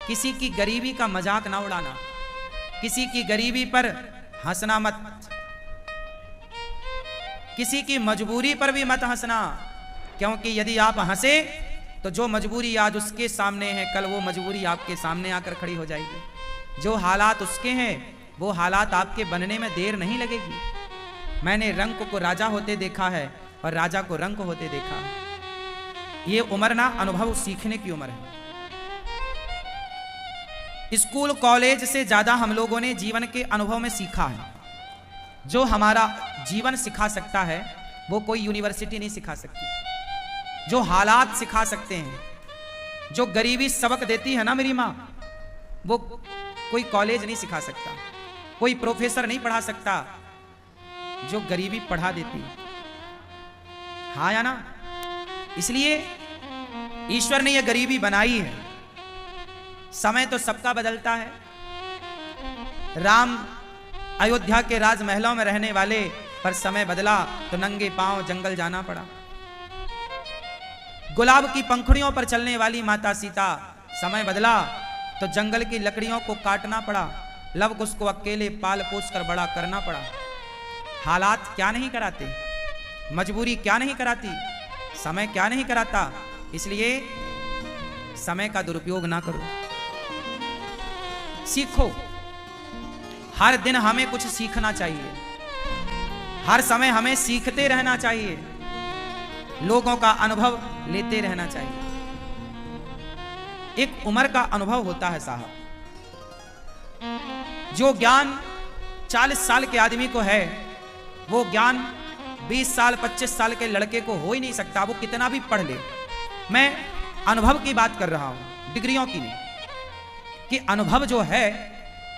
किसी की गरीबी का मजाक ना उड़ाना, किसी की गरीबी पर हंसना मत, किसी की मजबूरी पर भी मत हंसना, क्योंकि यदि आप हंसे तो जो मजबूरी आज उसके सामने है, कल वो मजबूरी आपके सामने आकर खड़ी हो जाएगी। जो हालात उसके हैं वो हालात आपके बनने में देर नहीं लगेगी। मैंने रंक को राजा होते देखा है और राजा को रंक होते देखा है। ये उम्र ना अनुभव सीखने की उम्र है। स्कूल कॉलेज से ज्यादा हम लोगों ने जीवन के अनुभव में सीखा है। जो हमारा जीवन सिखा सकता है वो कोई यूनिवर्सिटी नहीं सिखा सकती। जो हालात सिखा सकते हैं, जो गरीबी सबक देती है ना मेरी माँ, वो कोई कॉलेज नहीं सिखा सकता, कोई प्रोफेसर नहीं पढ़ा सकता। जो गरीबी पढ़ा देती, हाँ या ना? इसलिए ईश्वर ने यह गरीबी बनाई है। समय तो सबका बदलता है। राम अयोध्या के राजमहलों में रहने वाले, पर समय बदला तो नंगे पांव जंगल जाना पड़ा। गुलाब की पंखुड़ियों पर चलने वाली माता सीता, समय बदला तो जंगल की लकड़ियों को काटना पड़ा। लव कुश को अकेले पाल पोस कर बड़ा करना पड़ा। हालात क्या नहीं कराते, मजबूरी क्या नहीं कराती, समय क्या नहीं कराता। इसलिए समय का दुरुपयोग ना करो, सीखो। हर दिन हमें कुछ सीखना चाहिए, हर समय हमें सीखते रहना चाहिए, लोगों का अनुभव लेते रहना चाहिए। एक उम्र का अनुभव होता है साहब। जो ज्ञान 40 साल के आदमी को है, वो ज्ञान 20 साल 25 साल के लड़के को हो ही नहीं सकता, वो कितना भी पढ़ ले। मैं अनुभव की बात कर रहा हूं, डिग्रियों की नहीं। कि अनुभव जो है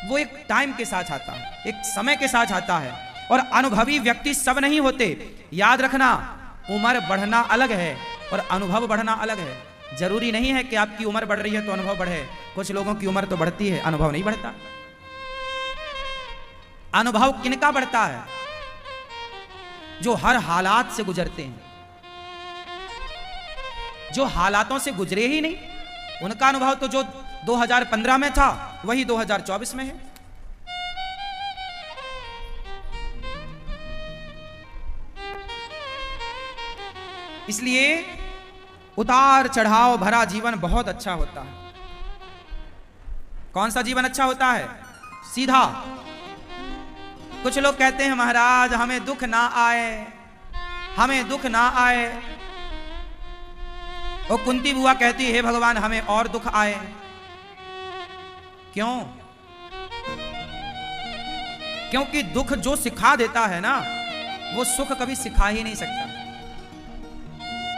वो एक टाइम के साथ आता है, एक समय के साथ आता है। और अनुभवी व्यक्ति सब नहीं होते। याद रखना, उम्र बढ़ना अलग है और अनुभव बढ़ना अलग है। जरूरी नहीं है कि आपकी उम्र बढ़ रही है तो अनुभव बढ़े। कुछ लोगों की उम्र तो बढ़ती है, अनुभव नहीं बढ़ता। अनुभव किनका बढ़ता है? जो हर हालात से गुजरते हैं, जो हालातों से गुजरे ही नहीं, उनका अनुभव तो जो 2015 में था वही 2024 में है। इसलिए उतार चढ़ाव भरा जीवन बहुत अच्छा होता है। कौन सा जीवन अच्छा होता है? सीधा। कुछ लोग कहते हैं महाराज हमें दुख ना आए, हमें दुख ना आए। और कुंती बुआ कहती है भगवान हमें और दुख आए। क्यों? क्योंकि दुख जो सिखा देता है ना, वो सुख कभी सिखा ही नहीं सकता।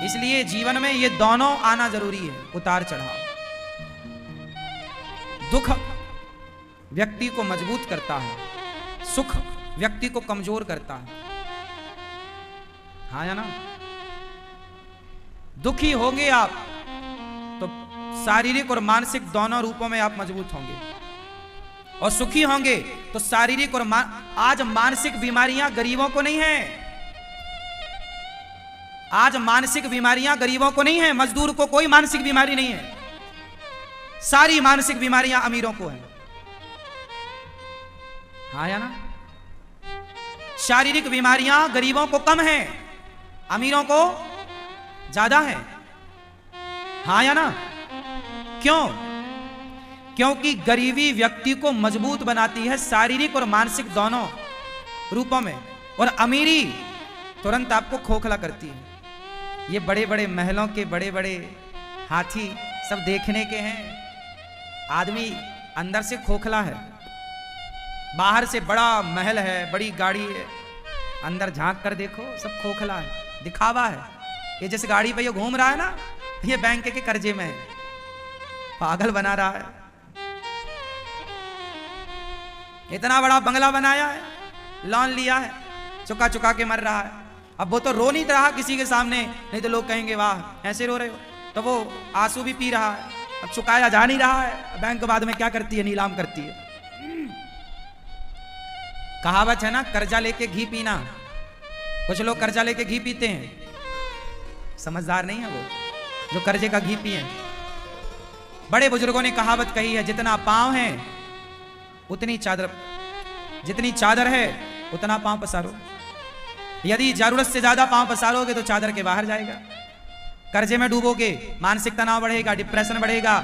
इसलिए जीवन में ये दोनों आना जरूरी है, उतार चढ़ाव। दुख व्यक्ति को मजबूत करता है, सुख व्यक्ति को कमजोर करता है। हाँ या ना? दुखी होंगे आप तो शारीरिक और मानसिक दोनों रूपों में आप मजबूत होंगे, और सुखी होंगे तो शारीरिक और आज मानसिक बीमारियां गरीबों को नहीं है। आज मानसिक बीमारियां गरीबों को नहीं है, मजदूर को कोई मानसिक बीमारी नहीं है। सारी मानसिक बीमारियां अमीरों को हैं। हाँ या ना? शारीरिक बीमारियां गरीबों को कम हैं, अमीरों को ज्यादा है। हाँ या ना? क्यों? क्योंकि गरीबी व्यक्ति को मजबूत बनाती है शारीरिक और मानसिक दोनों रूपों में, और अमीरी तुरंत आपको खोखला करती है। ये बड़े बड़े महलों के बड़े बड़े हाथी सब देखने के हैं, आदमी अंदर से खोखला है। बाहर से बड़ा महल है, बड़ी गाड़ी है, अंदर झांक कर देखो सब खोखला है, दिखावा है। ये जिस गाड़ी पे ये घूम रहा है ना, ये बैंक के कर्जे में है, पागल बना रहा है। इतना बड़ा बंगला बनाया है, लोन लिया है, चुका चुका के मर रहा है। अब वो तो रो नहीं रहा किसी के सामने, नहीं तो लोग कहेंगे वाह ऐसे रो रहे हो, तो वो आंसू भी पी रहा है। अब चुकाया जा नहीं रहा है, बैंक बाद में क्या करती है? नीलाम करती है। कहावत है ना, कर्जा लेके घी पीना। कुछ लोग कर्जा लेके घी पीते हैं, समझदार नहीं है वो जो कर्जे का घी पिए। बड़े बुजुर्गों ने कहावत कही है, जितना पांव है उतनी चादर, जितनी चादर है उतना पांव पसारो। यदि जरूरत से ज्यादा पांव पसारोगे तो चादर के बाहर जाएगा, कर्जे में डूबोगे, मानसिक तनाव बढ़ेगा, डिप्रेशन बढ़ेगा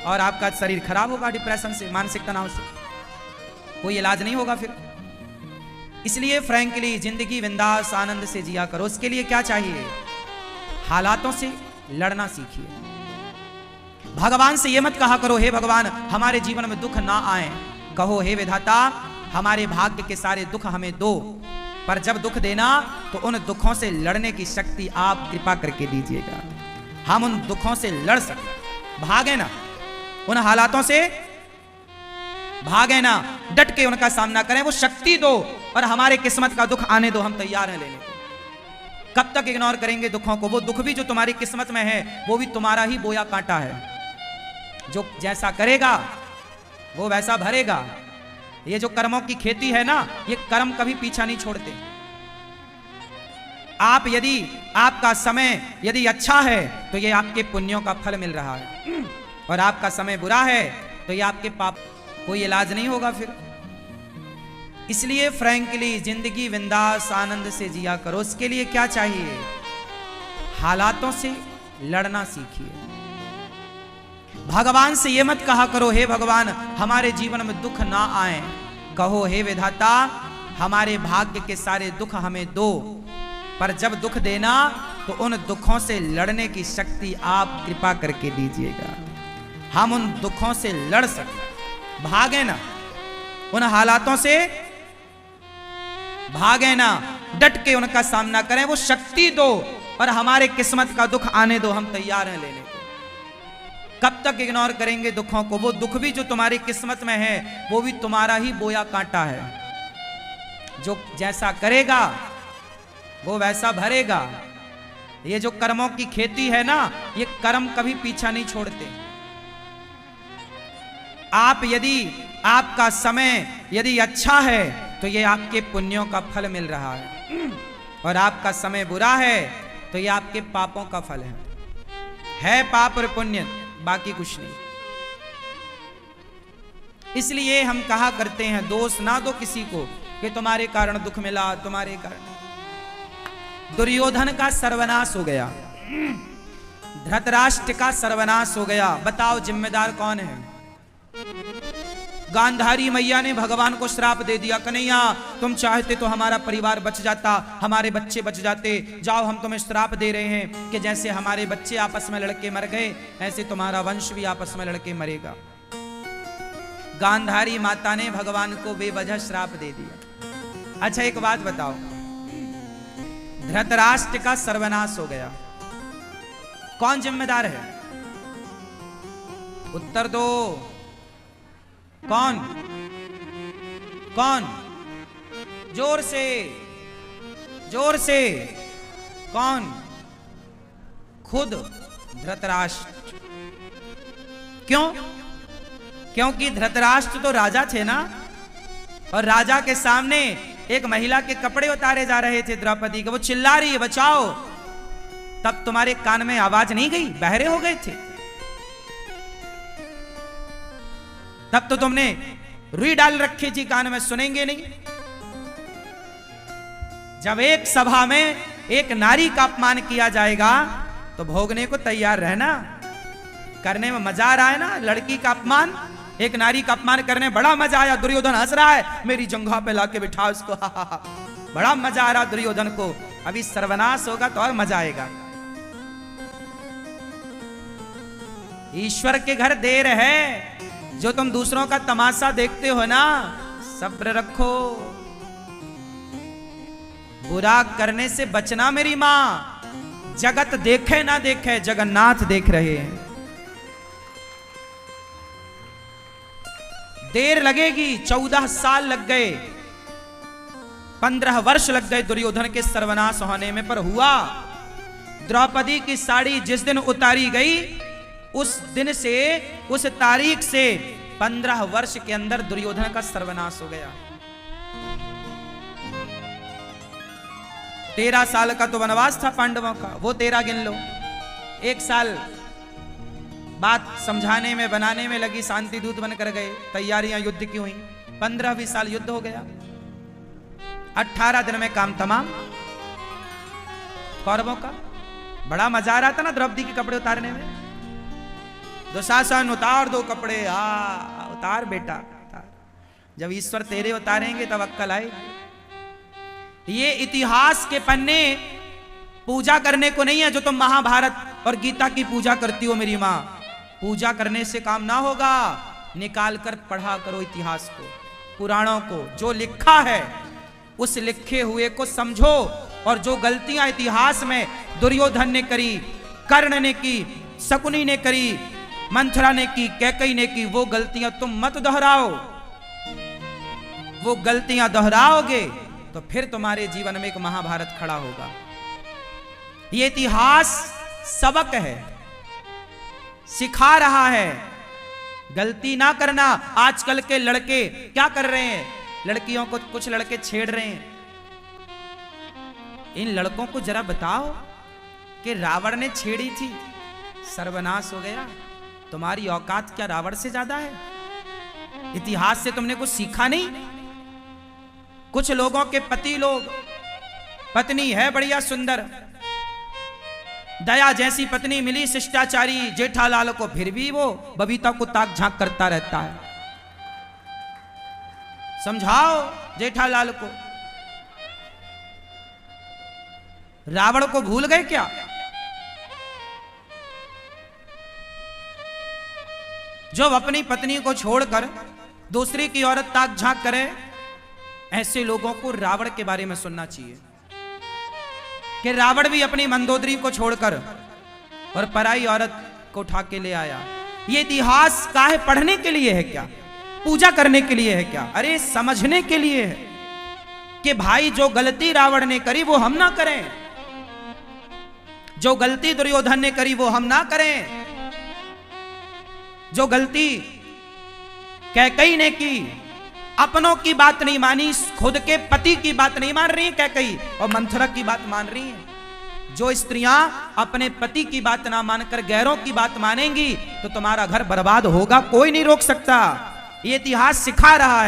और आपका शरीर खराब होगा। डिप्रेशन से, मानसिक तनाव से कोई इलाज नहीं होगा फिर। इसलिए फ्रैंकली जिंदगी बिंदास आनंद से जिया करो। उसके लिए क्या चाहिए? हालातों से लड़ना सीखिए। भगवान से ये मत कहा करो, हे भगवान हमारे जीवन में दुख ना आए। कहो, हे विधाता हमारे भाग्य के सारे दुख हमें दो, पर जब दुख देना तो उन दुखों से लड़ने की शक्ति आप कृपा करके दीजिएगा। हम उन दुखों से लड़ सकें, भागे ना, उन हालातों से भागे ना, डट के उनका सामना करें। वो शक्ति दो और हमारे किस्मत का दुख आने दो, हम तैयार हैं लेने को। कब तक इग्नोर करेंगे दुखों को? वो दुख भी जो तुम्हारी किस्मत में है वो भी तुम्हारा ही बोया कांटा है। जो जैसा करेगा वो वैसा भरेगा। ये जो कर्मों की खेती है ना, ये कर्म कभी पीछा नहीं छोड़ते। आप यदि आपका समय यदि अच्छा है तो ये आपके पुण्यों का फल मिल रहा है, और आपका समय बुरा है तो ये आपके पाप, कोई इलाज नहीं होगा फिर। इसलिए फ्रैंकली जिंदगी बिंदास आनंद से जिया करो। उसके लिए क्या चाहिए? हालातों से लड़ना सीखिए। भगवान से ये मत कहा करो, हे भगवान हमारे जीवन में दुख ना आए। कहो, हे विधाता हमारे भाग्य के सारे दुख हमें दो, पर जब दुख देना तो उन दुखों से लड़ने की शक्ति आप कृपा करके दीजिएगा। हम उन दुखों से लड़ सकें, भागे ना, उन हालातों से भागे ना, डट के उनका सामना करें। वो शक्ति दो और हमारे किस्मत का दुख आने दो, हम तैयार हैं लेने को। कब तक इग्नोर करेंगे दुखों को? वो दुख भी जो तुम्हारी किस्मत में है वो भी तुम्हारा ही बोया कांटा है। जो जैसा करेगा वो वैसा भरेगा। ये जो कर्मों की खेती है ना, ये कर्म कभी पीछा नहीं छोड़ते। आप यदि आपका समय यदि अच्छा है तो ये आपके पुण्यों का फल मिल रहा है, और आपका समय बुरा है तो ये आपके पापों का फल है पाप और पुण्य, बाकी कुछ नहीं। इसलिए हम कहा करते हैं, दोष ना दो किसी को कि तुम्हारे कारण दुख मिला, तुम्हारे कारण। दुर्योधन का सर्वनाश हो गया, धृतराष्ट्र का सर्वनाश हो गया। बताओ जिम्मेदार कौन है? गांधारी मैया ने भगवान को श्राप दे दिया, कन्हैया तुम चाहते तो हमारा परिवार बच जाता, हमारे बच्चे बच जाते। जाओ हम तुम्हें श्राप दे रहे हैं कि जैसे हमारे बच्चे आपस में लड़के मर गए ऐसे तुम्हारा वंश भी आपस में लड़के मरेगा। गांधारी माता ने भगवान को बेवजह श्राप दे दिया। अच्छा एक बात बताओ, धृतराष्ट्र का सर्वनाश हो गया, कौन जिम्मेदार है? उत्तर दो। कौन? कौन? जोर से, जोर से। कौन? खुद धृतराष्ट्र। क्यों? क्योंकि धृतराष्ट्र तो राजा थे ना, और राजा के सामने एक महिला के कपड़े उतारे जा रहे थे द्रौपदी के। वो चिल्ला रही है बचाओ, तब तुम्हारे कान में आवाज नहीं गई? बहरे हो गए थे तब तो तुमने रुई डाल रखी थी कान में, सुनेंगे नहीं। जब एक सभा में एक नारी का अपमान किया जाएगा तो भोगने को तैयार रहना। करने में मजा आ रहा है ना, लड़की का अपमान, एक नारी का अपमान करने में बड़ा मजा आया। दुर्योधन हंस रहा है, मेरी जंघा पे लाके बिठा उसको, बड़ा मजा आ रहा दुर्योधन को। अभी सर्वनाश होगा तो और मजा आएगा। ईश्वर के घर देर है। जो तुम दूसरों का तमाशा देखते हो ना, सब्र रखो, बुरा करने से बचना मेरी मां। जगत देखे ना देखे, जगन्नाथ देख रहे हैं। देर लगेगी, 14 साल लग गए, 15 वर्ष लग गए दुर्योधन के सर्वनाश होने में, पर हुआ। द्रौपदी की साड़ी जिस दिन उतारी गई उस दिन से, उस तारीख से 15 वर्ष के अंदर दुर्योधन का सर्वनाश हो गया। 13 साल का तो वनवास था पांडवों का, वो 13 गिन लो। 1 साल बात समझाने में बनाने में लगी, शांति दूत बनकर गए, तैयारियां युद्ध की हुई, 15-20 साल युद्ध हो गया, 18 दिन में काम तमाम कौरवों का। बड़ा मजा आ रहा था ना द्रौपदी के कपड़े उतारने में। दुशासन उतार दो कपड़े, उतार बेटा उतार। जब ईश्वर तेरे उतारेंगे तब अक्कल आएगी। ये इतिहास के पन्ने पूजा करने को नहीं है जो तुम महाभारत और गीता की पूजा करती हो मेरी मां। पूजा करने से काम ना होगा, निकाल कर पढ़ा करो इतिहास को, पुराणों को। जो लिखा है उस लिखे हुए को समझो, और जो गलतियां इतिहास में दुर्योधन ने करी, कर्ण ने की, शकुनी ने करी, मंथरा ने की, कैकेयी ने की, वो गलतियां तुम मत दोहराओ। वो गलतियां दोहराओगे तो फिर तुम्हारे जीवन में एक महाभारत खड़ा होगा। ये इतिहास सबक है, सिखा रहा है गलती ना करना। आजकल के लड़के क्या कर रहे हैं, लड़कियों को कुछ लड़के छेड़ रहे हैं। इन लड़कों को जरा बताओ कि रावण ने छेड़ी थी, सर्वनाश हो गया। तुम्हारी औकात क्या रावण से ज्यादा है? इतिहास से तुमने कुछ सीखा नहीं? कुछ लोगों के पति लोग, पत्नी है बढ़िया सुंदर, दया जैसी पत्नी मिली, शिष्टाचारी जेठालाल को, फिर भी वो बबीता को ताक झांक करता रहता है। समझाओ जेठालाल को। रावण को भूल गए क्या? जो अपनी पत्नी को छोड़कर दूसरी की औरत ताक झांक करे, ऐसे लोगों को रावण के बारे में सुनना चाहिए कि रावण भी अपनी मंदोदरी को छोड़कर और पराई औरत को उठा के ले आया। ये इतिहास काहे पढ़ने के लिए है क्या? पूजा करने के लिए है क्या? अरे समझने के लिए है कि भाई जो गलती रावण ने करी वो हम ना करें, जो गलती दुर्योधन ने करी वो हम ना करें, जो गलती कैकेयी ने की, अपनों की बात नहीं मानी, खुद के पति की बात नहीं मान रही है कैकेयी, और मंथरा की बात मान रही है। जो स्त्रियां अपने पति की बात ना मानकर गैरों की बात मानेंगी तो तुम्हारा घर बर्बाद होगा, कोई नहीं रोक सकता। ये इतिहास सिखा रहा है।